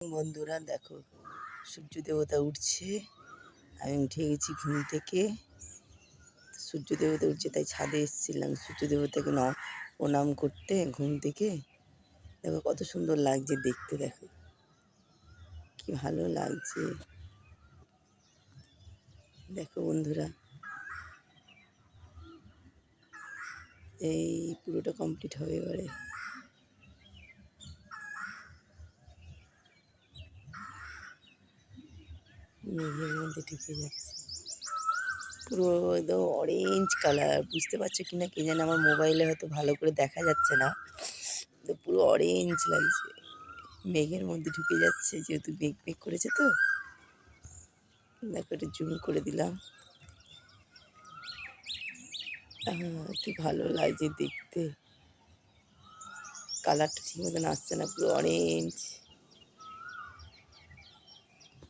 বন্ধুরা দেখো, সূর্য দেবতা উঠছে। আমি উঠে গেছি ঘুম থেকে। সূর্য দেবতা উঠছে তাই ছাদে এসেছিলাম সূর্য দেবতাকে প্রণাম করতে। ঘুম থেকে দেখো কত সুন্দর লাগছে দেখতে, দেখো কি ভালো লাগছে। দেখো বন্ধুরা, এই পুরোটা কমপ্লিট হবে এবারে। মেঘের মধ্যে ঢুকে যাচ্ছে, পুরো একদম অরেঞ্জ কালার। বুঝতে পারছো কিনা কে জানে, আমার মোবাইলে হয়তো ভালো করে দেখা যাচ্ছে না, তো পুরো অরেঞ্জ লাগছে। মেঘের মধ্যে ঢুকে যাচ্ছে, যেহেতু মেঘ মেঘ করেছে তো। দেখো একটু জুম করে দিলাম। কি ভালো লাগছে দেখতে। কালারটা ঠিক মতন আসছে না, পুরো অরেঞ্জ।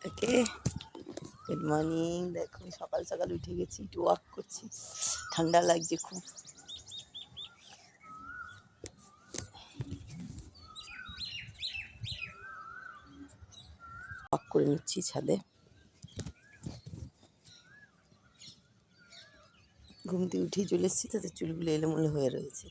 ওকে, গুড মর্নিং। দেখো সকাল সকাল উঠে গেছি, একটু ওয়াক করছি, ঠান্ডা লাগছে খুব। ওয়াক করে নিচ্ছি ছাদে। ঘুম থেকে উঠেই চলে এসেছি, তাতে চুলগুলো এলোমেলো হয়ে রয়েছে।